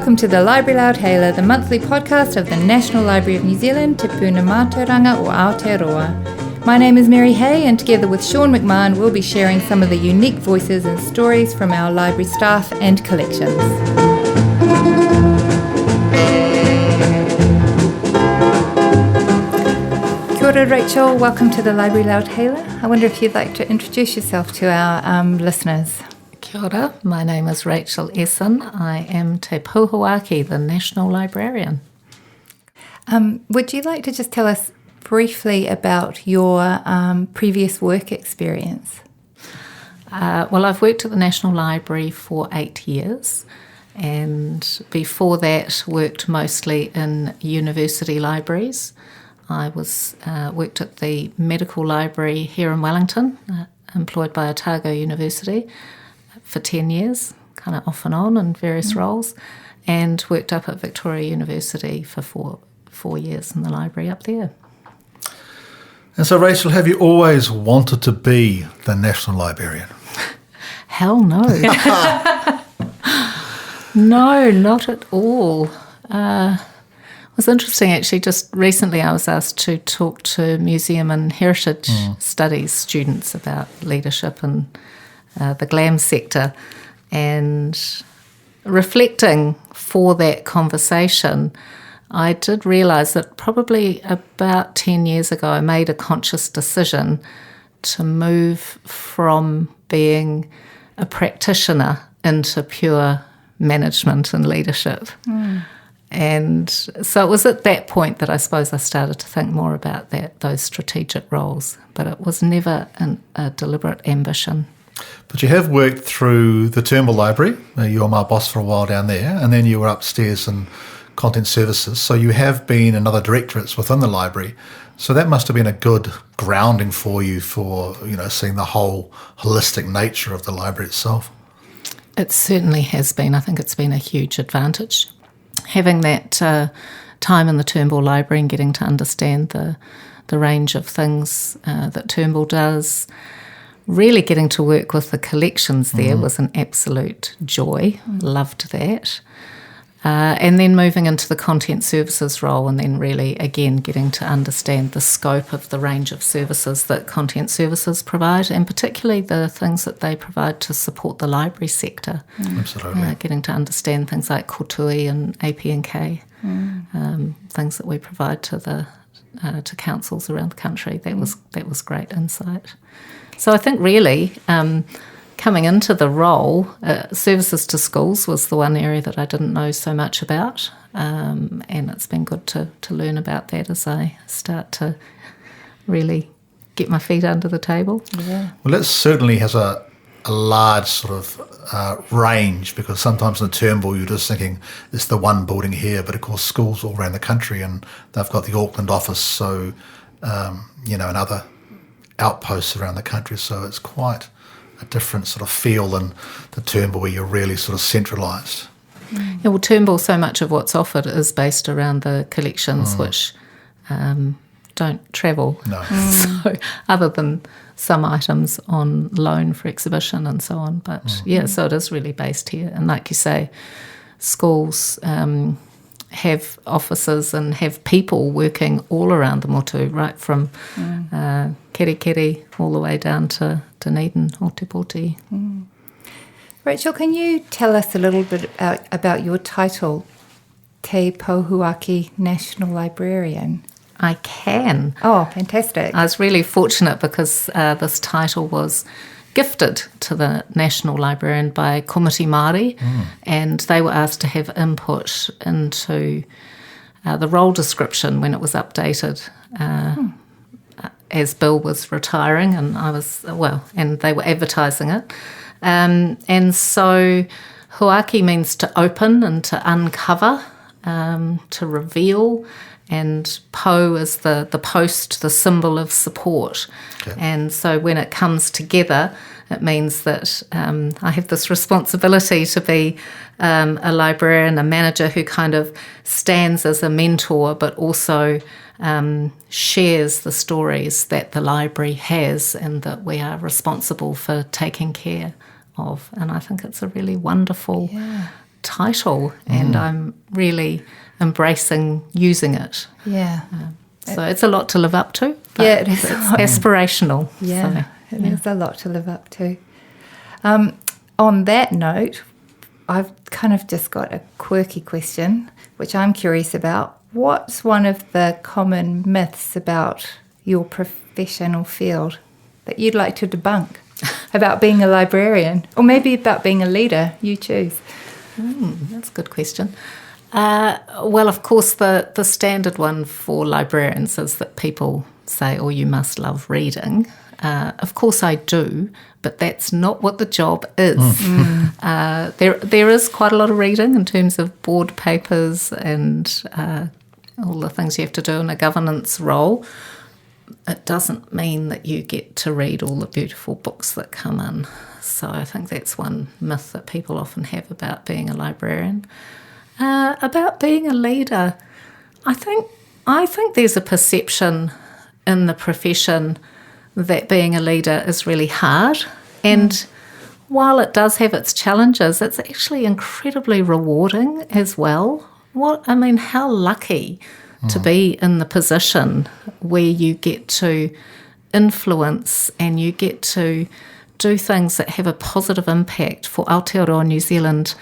welcome to the Library Loudhailer, the monthly podcast of the National Library of New Zealand, Te Puna Mātauranga or Aotearoa. My name is Mary Hay, and together with Sean McMahon, we'll be sharing some of the unique voices and stories from our library staff and collections. Kia ora, Rachel. Welcome to the Library Loudhailer. I wonder if you'd like to introduce yourself to our listeners. Kia ora, my name is Rachel Esson. I am Te Pouhuaki, the National Librarian. Would you like to just tell us briefly about your previous work experience? Well, I've worked at the National Library for 8 years, and before that worked mostly in university libraries. I worked at the medical library here in Wellington, employed by Otago University for 10 years, kind of off and on in various roles, and worked up at Victoria University for four years in the library up there. And so, Rachel, have you always wanted to be the National Librarian? Hell no. No, not at all. It was interesting, actually. Just recently I was asked to talk to museum and heritage studies students about leadership and the GLAM sector, and reflecting for that conversation, I did realise that probably about 10 years ago I made a conscious decision to move from being a practitioner into pure management and leadership. And so it was at that point that I suppose I started to think more about those strategic roles, but it was never a deliberate ambition. But you have worked through the Turnbull Library. You were my boss for a while down there, and then you were upstairs in content services. So you have been in other directorates within the library. So that must have been a good grounding for you for, seeing the whole holistic nature of the library itself. It certainly has been. I think it's been a huge advantage. Having that time in the Turnbull Library and getting to understand the range of things that Turnbull does, really getting to work with the collections there was an absolute joy. Loved that. And then moving into the content services role, and then really, again, getting to understand the scope of the range of services that content services provide, and particularly the things that they provide to support the library sector. Absolutely. Getting to understand things like kotui and AP&K, things that we provide to to councils around the country. That was great insight. So I think really coming into the role, services to schools was the one area that I didn't know so much about, and it's been good to learn about that as I start to really get my feet under the table. Yeah. Well, that certainly has a large sort of range, because sometimes in the Turnbull you're just thinking it's the one building here, but of course schools all around the country, and they've got the Auckland office, so and other outposts around the country, so it's quite a different sort of feel than the Turnbull where you're really sort of centralised. Yeah, well, Turnbull, so much of what's offered is based around the collections, which don't travel. No. So other than some items on loan for exhibition and so on, but so it is really based here. And like you say, schools have offices and have people working all around the motu, right from Kerikeri all the way down to Dunedin or Te Poti. Rachel, can you tell us a little bit about your title, Te Pouhuaki National Librarian? I can. Oh, fantastic. I was really fortunate because this title was gifted to the National Librarian by Komiti Māori, and they were asked to have input into the role description when it was updated as Bill was retiring, and and they were advertising it. And so Huaki means to open and to uncover, to reveal, and Po is the post, the symbol of support. Okay. And so when it comes together, it means that I have this responsibility to be a librarian, a manager who kind of stands as a mentor, but also shares the stories that the library has and that we are responsible for taking care of. And I think it's a really wonderful title, and I'm really embracing using it. Yeah. So it's a lot to live up to. But Yeah, it is. It's aspirational. Yeah, So, it is a lot to live up to. On that note, I've kind of just got a quirky question, which I'm curious about. What's one of the common myths about your professional field that you'd like to debunk about being a librarian, or maybe about being a leader? You choose. That's a good question. Well, of course, the standard one for librarians is that people say, oh, you must love reading. Of course I do, but that's not what the job is. There is quite a lot of reading in terms of board papers and all the things you have to do in a governance role. It doesn't mean that you get to read all the beautiful books that come in. So I think that's one myth that people often have about being a librarian. About being a leader, I think there's a perception in the profession that being a leader is really hard. And while it does have its challenges, it's actually incredibly rewarding as well. How lucky to be in the position where you get to influence and you get to do things that have a positive impact for Aotearoa New Zealand,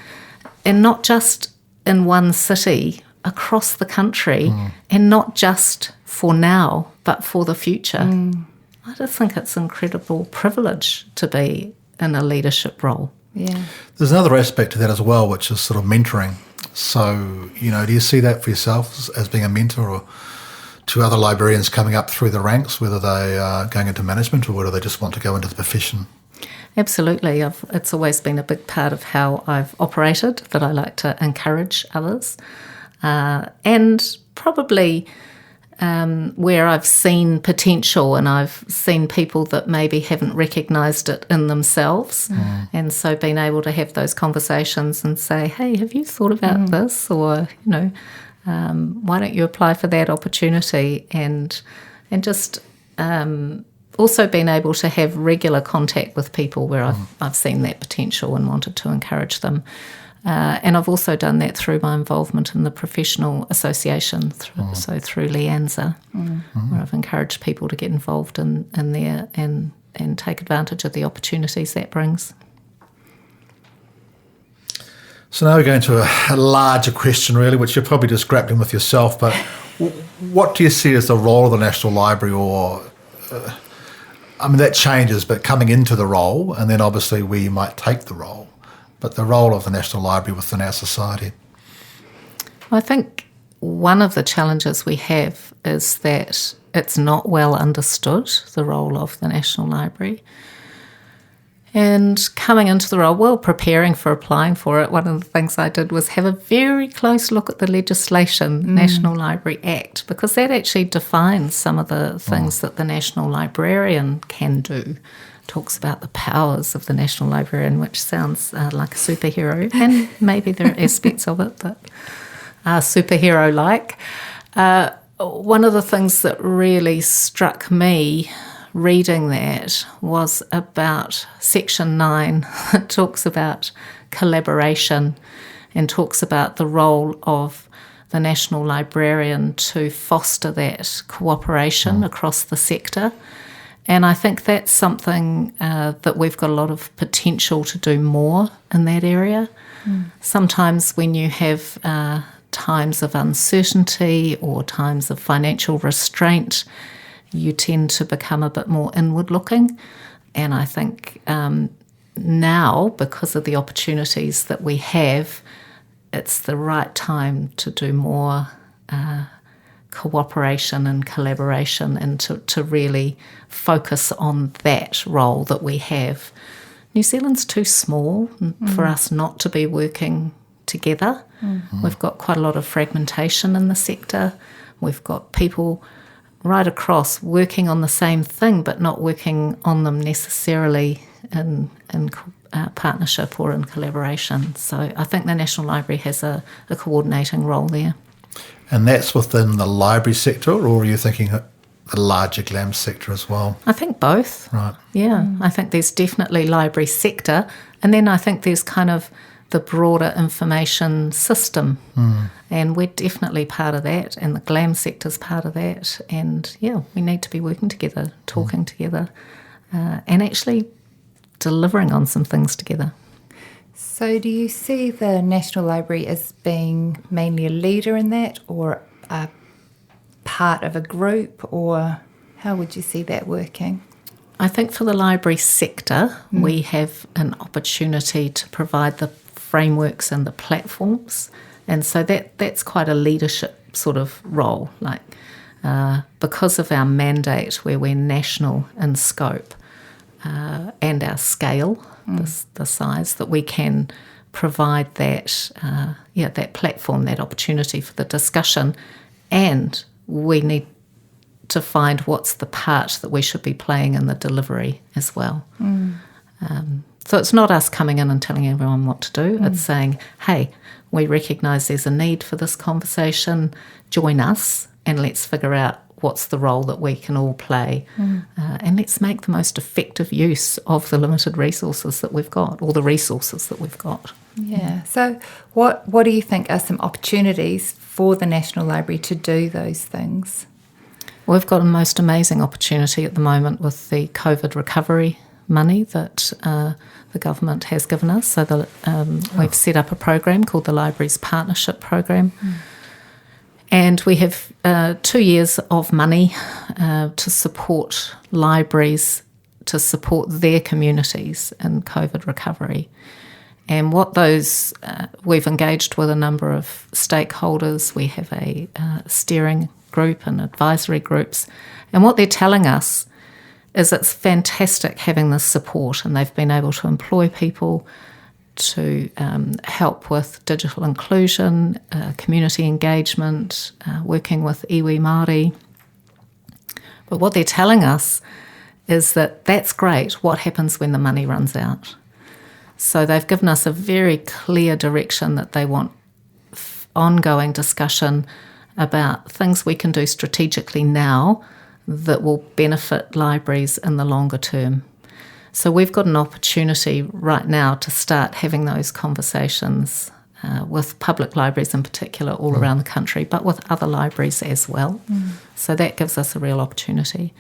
and not just in one city, across the country, and not just for now, but for the future. I just think it's an incredible privilege to be in a leadership role. Yeah. There's another aspect to that as well, which is sort of mentoring. So, do you see that for yourself as being a mentor, or to other librarians coming up through the ranks, whether they are going into management or whether they just want to go into the profession? Absolutely. It's always been a big part of how I've operated, that I like to encourage others. And probably where I've seen potential and I've seen people that maybe haven't recognised it in themselves. And so being able to have those conversations and say, hey, have you thought about this? Or, why don't you apply for that opportunity? And just also being able to have regular contact with people where I've seen that potential and wanted to encourage them. And I've also done that through my involvement in the professional association, through Lianza, where I've encouraged people to get involved in there and take advantage of the opportunities that brings. So now we're going to a larger question, really, which you're probably just grappling with yourself, but what do you see as the role of the National Library, or... that changes, but coming into the role, and then obviously where you might take the role, but the role of the National Library within our society? I think one of the challenges we have is that it's not well understood, the role of the National Library. And coming into the role, preparing for applying for it, one of the things I did was have a very close look at the legislation, National Library Act, because that actually defines some of the things that the National Librarian can do. Talks about the powers of the National Librarian, which sounds like a superhero, and maybe there are aspects of it that are superhero-like. One of the things that really struck me reading that was about Section 9. It talks about collaboration and talks about the role of the National Librarian to foster that cooperation across the sector. And I think that's something that we've got a lot of potential to do more in that area. Sometimes when you have times of uncertainty or times of financial restraint, you tend to become a bit more inward-looking. And I think now, because of the opportunities that we have, it's the right time to do more cooperation and collaboration, and to really focus on that role that we have. New Zealand's too small for us not to be working together. We've got quite a lot of fragmentation in the sector. We've got people right across working on the same thing, but not working on them necessarily in partnership or in collaboration. So I think the National Library has a coordinating role there. And that's within the library sector, or are you thinking the larger GLAM sector as well? I think both. Right. Yeah, I think there's definitely library sector, and then I think there's kind of the broader information system. And we're definitely part of that, and the GLAM sector's part of that. And we need to be working together, talking together, and actually delivering on some things together. So do you see the National Library as being mainly a leader in that, or a part of a group, or how would you see that working? I think for the library sector, we have an opportunity to provide the frameworks and the platforms, and so that's quite a leadership sort of role, like because of our mandate where we're national in scope and our scale, the size, that we can provide that that platform, that opportunity for the discussion, and we need to find what's the part that we should be playing in the delivery as well. So it's not us coming in and telling everyone what to do. It's saying, hey, we recognise there's a need for this conversation, join us and let's figure out what's the role that we can all play, and let's make the most effective use of the limited resources that we've got, or the resources that we've got. Yeah. So what do you think are some opportunities for the National Library to do those things? We've got a most amazing opportunity at the moment with the COVID recovery money that the government has given us. So we've set up a program called the Libraries Partnership Program. And we have 2 years of money to support libraries, to support their communities in COVID recovery. And what those, we've engaged with a number of stakeholders. We have a steering group and advisory groups. And what they're telling us is it's fantastic having this support, and they've been able to employ people to help with digital inclusion, community engagement, working with iwi Māori. But what they're telling us is that that's great. What happens when the money runs out? So they've given us a very clear direction that they want ongoing discussion about things we can do strategically now that will benefit libraries in the longer term. So we've got an opportunity right now to start having those conversations with public libraries in particular all around the country, but with other libraries as well. So that gives us a real opportunity.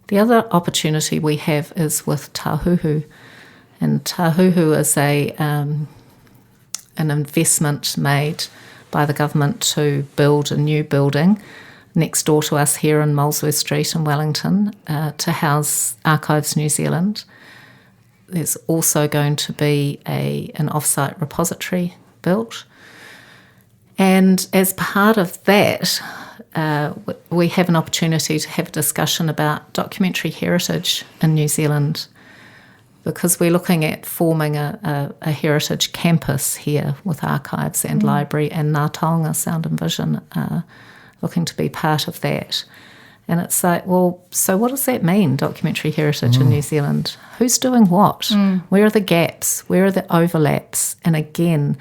The other opportunity we have is with Tahuhu. And Tahuhu is an investment made by the government to build a new building next door to us here in Molesworth Street in Wellington to house Archives New Zealand. There's also going to be an off-site repository built. And as part of that, we have an opportunity to have a discussion about documentary heritage in New Zealand, because we're looking at forming a heritage campus here with archives and library, and Mātauranga Sound and Vision looking to be part of that. And it's like, well, so what does that mean, documentary heritage in New Zealand? Who's doing what? Where are the gaps? Where are the overlaps? And again,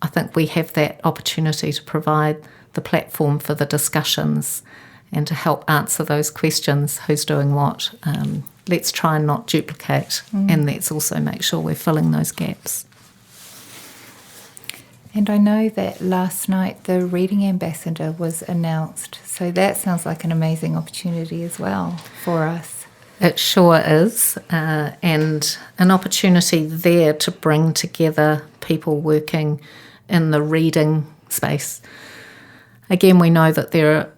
I think we have that opportunity to provide the platform for the discussions and to help answer those questions. Who's doing what? Let's try and not duplicate, and let's also make sure we're filling those gaps. And I know that last night the Reading Ambassador was announced, so that sounds like an amazing opportunity as well for us. It sure is, and an opportunity there to bring together people working in the reading space. Again, we know that there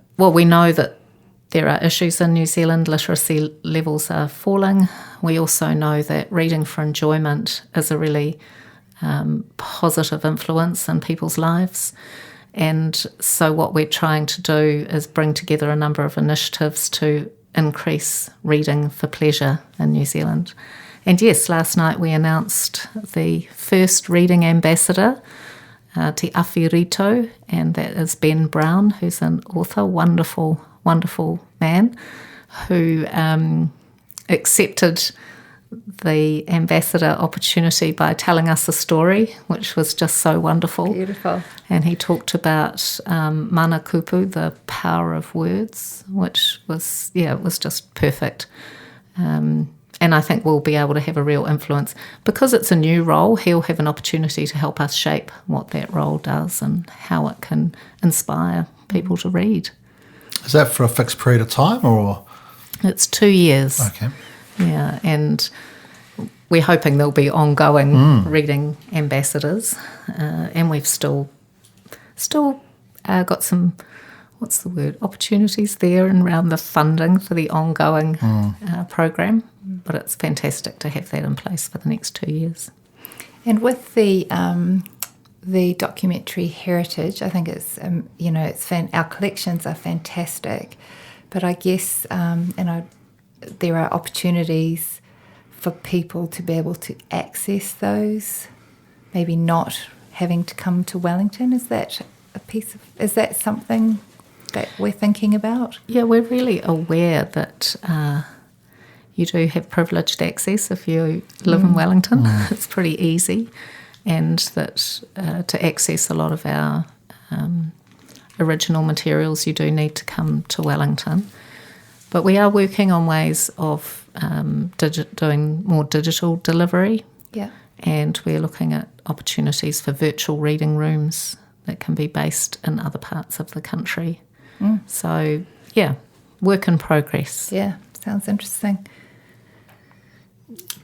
are issues in New Zealand. Literacy levels are falling. We also know that reading for enjoyment is a really positive influence in people's lives. And so what we're trying to do is bring together a number of initiatives to increase reading for pleasure in New Zealand. And yes, last night we announced the first Reading Ambassador, Te Awhirito, and that is Ben Brown, who's an author, wonderful man, who accepted the ambassador opportunity by telling us a story, which was just so wonderful. Beautiful. And he talked about mana kupu, the power of words, which was, it was just perfect. And And I think we'll be able to have a real influence. Because it's a new role, he'll have an opportunity to help us shape what that role does and how it can inspire people to read. Is that for a fixed period of time, or? It's 2 years. Okay. Yeah, and we're hoping there'll be ongoing reading ambassadors, and we've still got some, opportunities there and around the funding for the ongoing program. But it's fantastic to have that in place for the next 2 years. And with the documentary heritage, I think it's our collections are fantastic, but I guess there are opportunities for people to be able to access those, maybe not having to come to Wellington. Is that something that we're thinking about? Yeah, we're really aware that you do have privileged access if you live in Wellington. It's pretty easy, and that to access a lot of our original materials you do need to come to Wellington. But we are working on ways of doing more digital delivery. Yeah. And we're looking at opportunities for virtual reading rooms that can be based in other parts of the country. So, yeah, work in progress. Yeah, sounds interesting.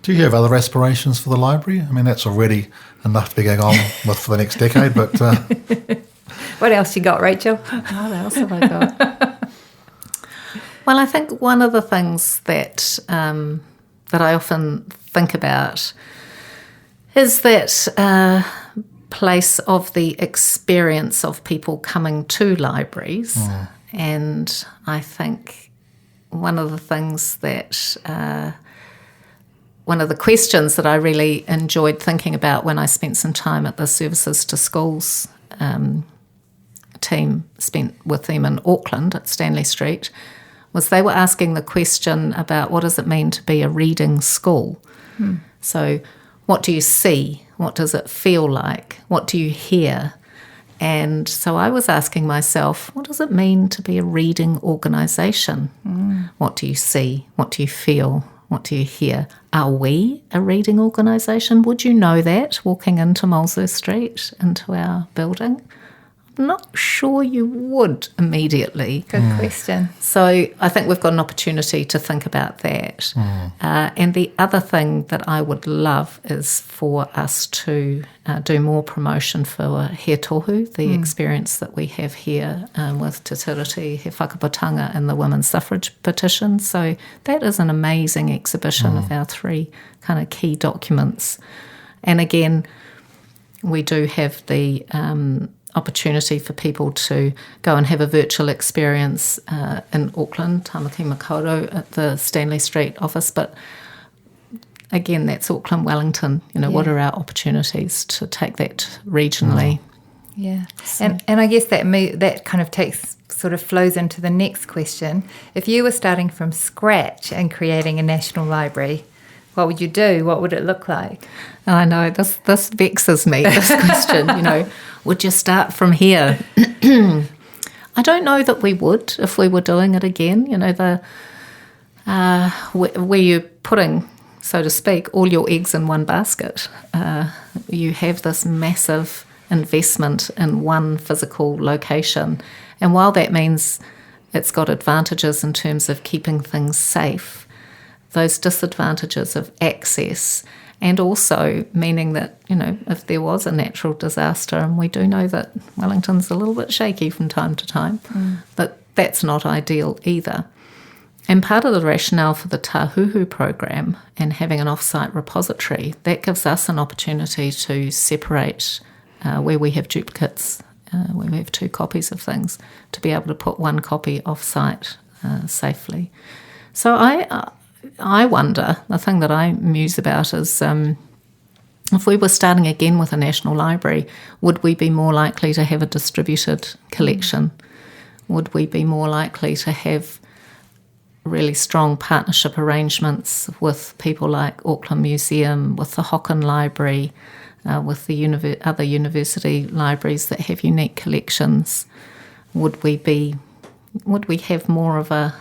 Do you have other aspirations for the library? I mean, that's already enough to be going on with for the next decade, but... What else you got, Rachel? What else have I got? Well, I think one of the things that I often think about is that place of the experience of people coming to libraries. And I think one of the things that... one of the questions that I really enjoyed thinking about when I spent some time at the Services to Schools team, spent with them in Auckland at Stanley Street, was they were asking the question about what does it mean to be a reading school? So what do you see? What does it feel like? What do you hear? And so I was asking myself, what does it mean to be a reading organisation? What do you see? What do you feel? What do you hear? Are we a reading organisation? Would you know that walking into Molesworth Street, into our building? I'm not sure you would immediately. Good question. So I think we've got an opportunity to think about that. And the other thing that I would love is for us to do more promotion for He Tohu, the experience that we have here with Te Tiriti, He Whakaputanga and the women's suffrage petition. So that is an amazing exhibition of our 3 kind of key documents. And again, we do have the opportunity for people to go and have a virtual experience in Auckland, Tamaki Makaurau at the Stanley Street office. But again, that's Auckland, Wellington. What are our opportunities to take that regionally? Yeah, so. And I guess that kind of flows into the next question. If you were starting from scratch and creating a national library, what would you do? What would it look like? I know, this vexes me, this question, would you start from here? I don't know that we would if we were doing it again. Where you're putting, so to speak, all your eggs in one basket. You have this massive investment in one physical location. And while that means it's got advantages in terms of keeping things safe, those disadvantages of access, and also meaning that, if there was a natural disaster, and we do know that Wellington's a little bit shaky from time to time, but that's not ideal either. And part of the rationale for the Tāhuhu program and having an off-site repository, that gives us an opportunity to separate where we have duplicates, where we have 2 copies of things, to be able to put 1 copy off-site safely. So I wonder, the thing that I muse about is if we were starting again with a national library, would we be more likely to have a distributed collection? Would we be more likely to have really strong partnership arrangements with people like Auckland Museum, with the Hocken Library, with the other university libraries that have unique collections? Would we be would we have more of a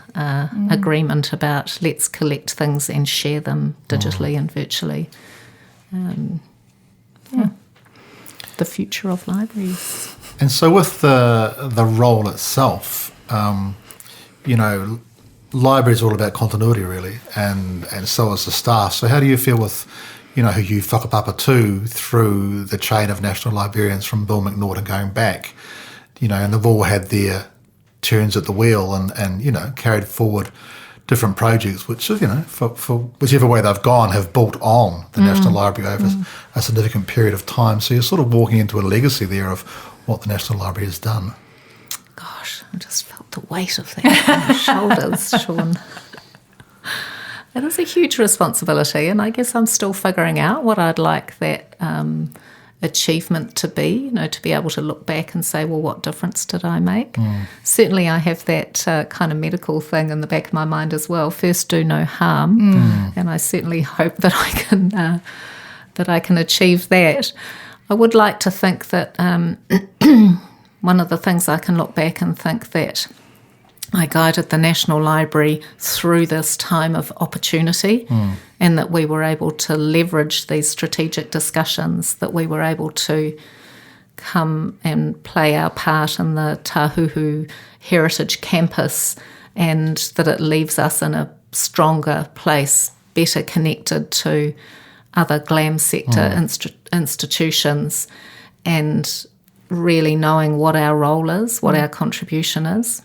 agreement about let's collect things and share them digitally and virtually? The future of libraries. And so with the role itself, library is all about continuity really, and so is the staff. So how do you feel with, who you whakapapa to through the chain of national librarians from Bill McNaughton going back, and they've all had their turns at the wheel and carried forward different projects which, for whichever way they've gone, have built on the National Library over a significant period of time. So you're sort of walking into a legacy there of what the National Library has done. Gosh, I just felt the weight of that on my shoulders, Sean. It is a huge responsibility, and I guess I'm still figuring out what I'd like that achievement to be, to be able to look back and say, well, what difference did I make? Certainly I have that kind of medical thing in the back of my mind as well. First, do no harm, and I certainly hope that I can achieve that. I would like to think that one of the things I can look back and think that I guided the National Library through this time of opportunity, and that we were able to leverage these strategic discussions, that we were able to come and play our part in the Tāhuhu Heritage Campus, and that it leaves us in a stronger place, better connected to other GLAM sector institutions, and really knowing what our role is, what our contribution is,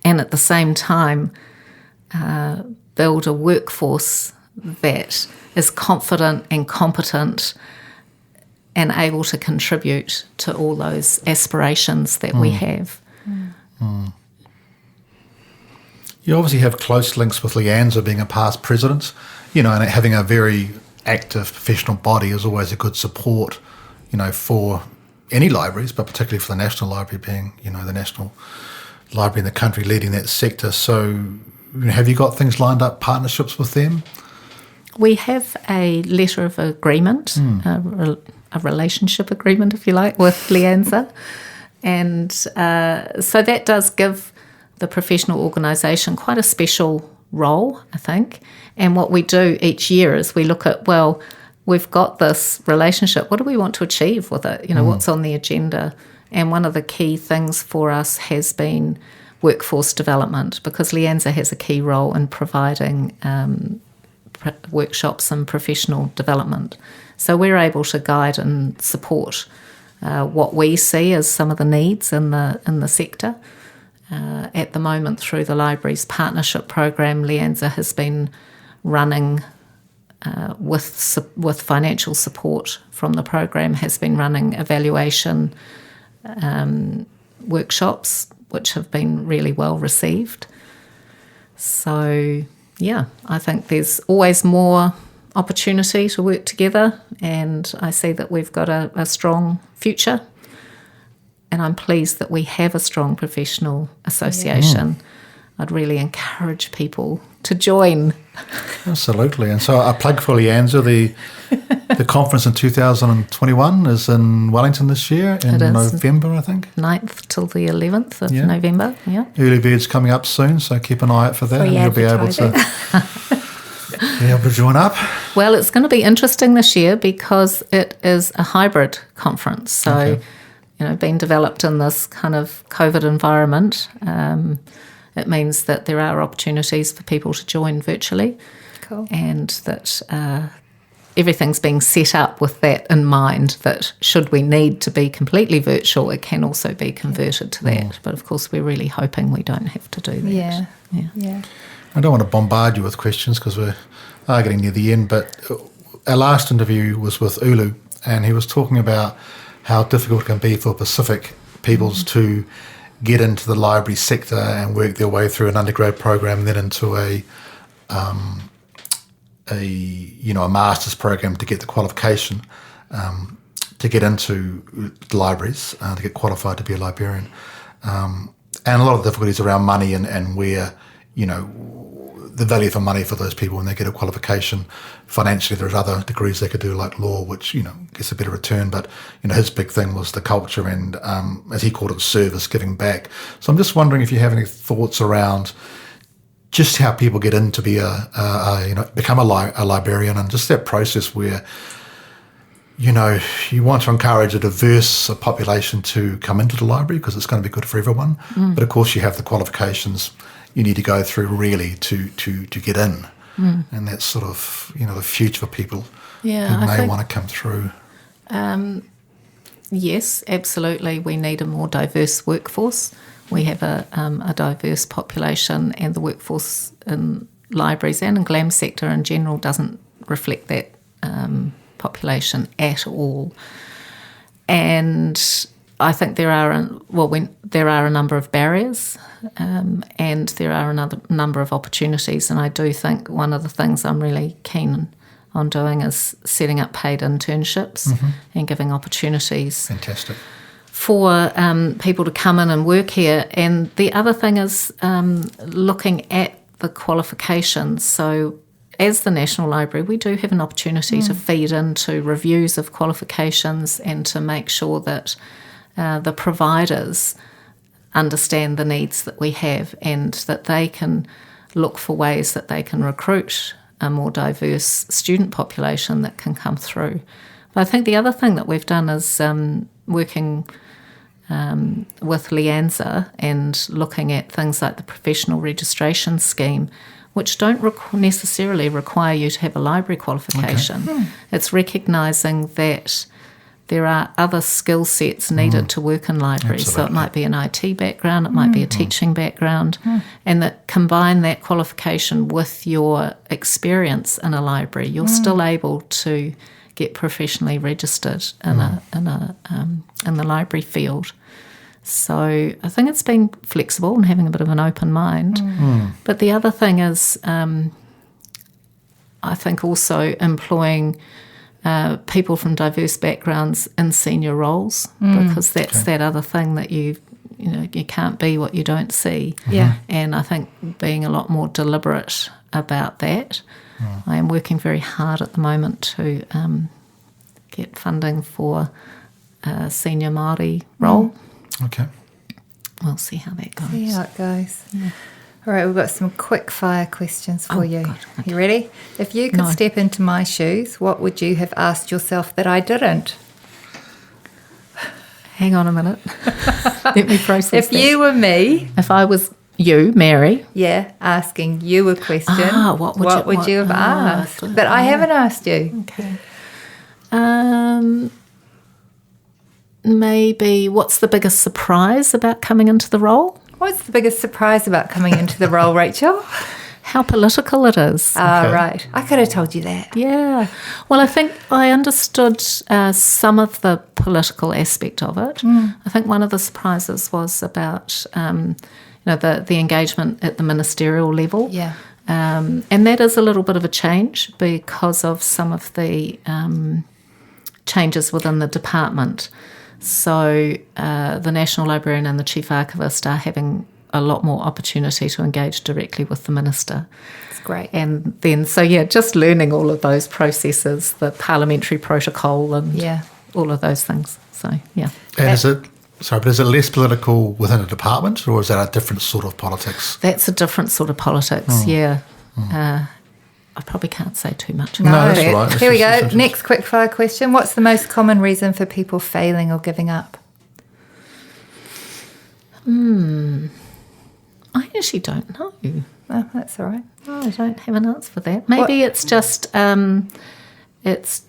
and at the same time build a workforce that is confident and competent and able to contribute to all those aspirations that we have. You obviously have close links with Leanza being a past president, and having a very active professional body is always a good support, for any libraries, but particularly for the National Library being, the national library in the country leading that sector. So have you got things lined up, partnerships with them? We have a letter of agreement, a relationship agreement, if you like, with Leanza. And so that does give the professional organisation quite a special role, I think. And what we do each year is we look at, well, we've got this relationship. What do we want to achieve with it? What's on the agenda? And one of the key things for us has been workforce development, because Leanza has a key role in providing workshops and professional development. So we're able to guide and support what we see as some of the needs in the sector. At the moment, through the library's partnership program, Leanza has been running with financial support from the program, has been running evaluation workshops, which have been really well received. So, I think there's always more opportunity to work together, and I see that we've got a strong future, and I'm pleased that we have a strong professional association. I'd really encourage people to join. Absolutely. And so a plug for Leanza, the conference in 2021 is in Wellington this year in November, I think. 9th till the 11th of November, Early bird's coming up soon, so keep an eye out for that. Free and you'll be able to join up. Well, it's going to be interesting this year because it is a hybrid conference. So, being developed in this kind of COVID environment, it means that there are opportunities for people to join virtually. Cool. And that everything's being set up with that in mind, that should we need to be completely virtual, it can also be converted to that. But of course, we're really hoping we don't have to do that. Yeah. I don't want to bombard you with questions because we're getting near the end, but our last interview was with Ulu, and he was talking about how difficult it can be for Pacific peoples to get into the library sector and work their way through an undergrad program, then into a master's program to get the qualification to get into the libraries, to get qualified to be a librarian. And a lot of difficulties around money and where, the value for money for those people when they get a qualification. Financially, there's other degrees they could do, like law, which, gets a better return. But, his big thing was the culture and, as he called it, service, giving back. So I'm just wondering if you have any thoughts around just how people get in to be become a librarian, and just that process where, you want to encourage a diverse population to come into the library because it's going to be good for everyone. But of course, you have the qualifications you need to go through really to get in. And that's sort of, the future for people who may want to come through. Yes, absolutely. We need a more diverse workforce. We have a diverse population, and the workforce in libraries and in GLAM sector in general doesn't reflect that population at all. And I think there are a number of barriers, and there are another number of opportunities. And I do think one of the things I'm really keen on doing is setting up paid internships and giving opportunities. Fantastic. For people to come in and work here. And the other thing is looking at the qualifications. So as the National Library, we do have an opportunity to feed into reviews of qualifications and to make sure that the providers understand the needs that we have, and that they can look for ways that they can recruit a more diverse student population that can come through. But I think the other thing that we've done is working with Lianza and looking at things like the professional registration scheme, which don't necessarily require you to have a library qualification. Okay. It's recognising that there are other skill sets needed to work in libraries. Absolutely. So it might be an IT background, it might be a teaching background, and that combine that qualification with your experience in a library, you're still able to get professionally registered in the library field. So I think it's being flexible and having a bit of an open mind. But the other thing is, I think also employing people from diverse backgrounds in senior roles, because that's that other thing that you can't be what you don't see. Yeah. And I think being a lot more deliberate about that. I am working very hard at the moment to get funding for a senior Māori role. Okay. We'll see how that goes. See how it goes. Yeah. All right, we've got some quick fire questions for you. God, okay. You ready? If you could step into my shoes, what would you have asked yourself that I didn't? Hang on a minute. Let me process If that. you were me... If I was you, Mary... Yeah, asking you a question, what would you have asked? But I haven't asked you. Okay. Maybe what's the biggest surprise about coming into the role? What's the biggest surprise about coming into the role, Rachel? How political it is. Right. I could have told you that. Yeah. Well, I think I understood some of the political aspect of it. I think one of the surprises was about the engagement at the ministerial level. Yeah. And that is a little bit of a change because of some of the changes within the department. So the National Librarian and the Chief Archivist are having a lot more opportunity to engage directly with the Minister. It's great. And then, just learning all of those processes, the parliamentary protocol and all of those things. So, yeah. And is it less political within a department, or is that a different sort of politics? That's a different sort of politics, I probably can't say too much. No, that's right. Here we go. Next quickfire question. What's the most common reason for people failing or giving up? I actually don't know. Oh, that's all right. I don't have an answer for that. Maybe it's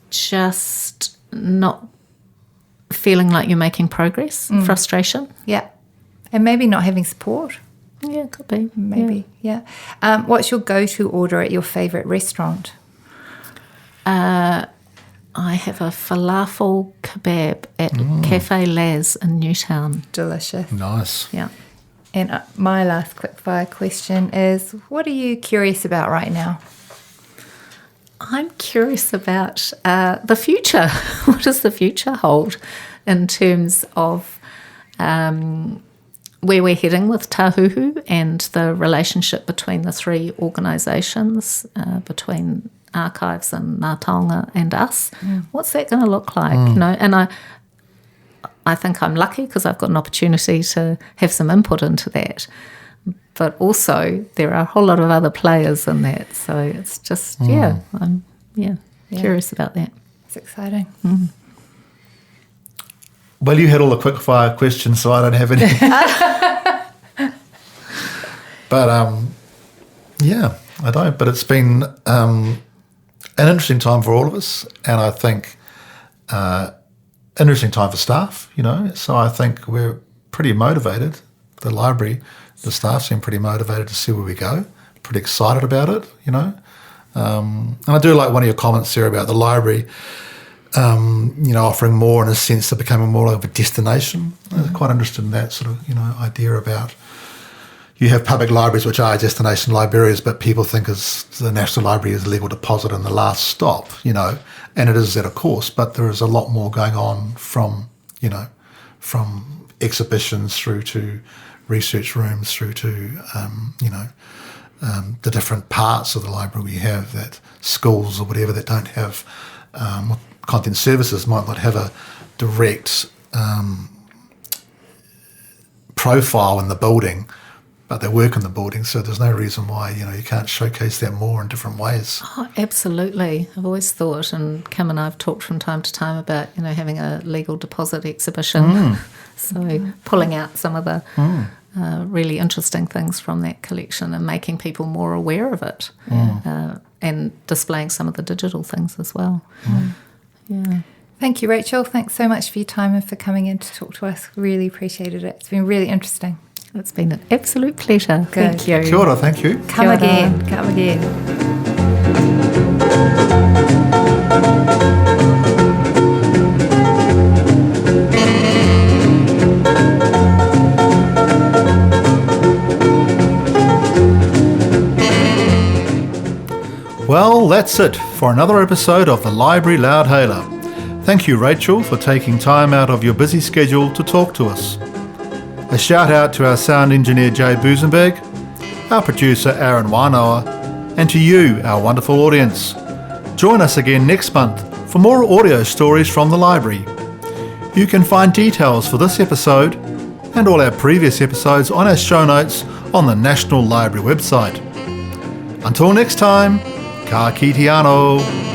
just not feeling like you're making progress, frustration. Yeah. And maybe not having support. Yeah, it could be. Maybe, yeah. What's your go-to order at your favourite restaurant? I have a falafel kebab at Cafe Laz in Newtown. Delicious. Nice. Yeah. And my last quickfire question is, what are you curious about right now? I'm curious about the future. What does the future hold in terms of where we're heading with Tāhuhu and the relationship between the three organisations, between Archives and Mātauranga and us. What's that going to look like? And I think I'm lucky because I've got an opportunity to have some input into that. But also there are a whole lot of other players in that. So it's just, I'm curious about that. It's exciting. Well, you had all the quick fire questions, so I don't have any. But I don't. But it's been an interesting time for all of us, and I think interesting time for staff. So I think we're pretty motivated. The library, the staff seem pretty motivated to see where we go. Pretty excited about it. And I do like one of your comments there about the library. Offering more in a sense of becoming more of a destination. I'm quite interested in that sort of, idea about you have public libraries which are destination libraries, but people think as the National Library is a legal deposit and the last stop, and it is that, of course, but there is a lot more going on from exhibitions through to research rooms through to, the different parts of the library we have that schools or whatever that don't have content services might not have a direct profile in the building, but they work in the building, so there's no reason why you can't showcase that more in different ways. Oh, absolutely. I've always thought, and Kim and I have talked from time to time about having a legal deposit exhibition, so pulling out some of the really interesting things from that collection and making people more aware of it, and displaying some of the digital things as well. Yeah. Thank you, Rachel. Thanks so much for your time and for coming in to talk to us. Really appreciated it. It's been really interesting. It's been an absolute pleasure. Good. Thank you. Kia ora, thank you. Come again. Well, that's it for another episode of the Library Loudhailer. Thank you, Rachel, for taking time out of your busy schedule to talk to us. A shout out to our sound engineer Jay Busenberg, our producer Aaron Wanoa, and to you, our wonderful audience. Join us again next month for more audio stories from the library. You can find details for this episode and all our previous episodes on our show notes on the National Library website. Until next time, ka kite anō.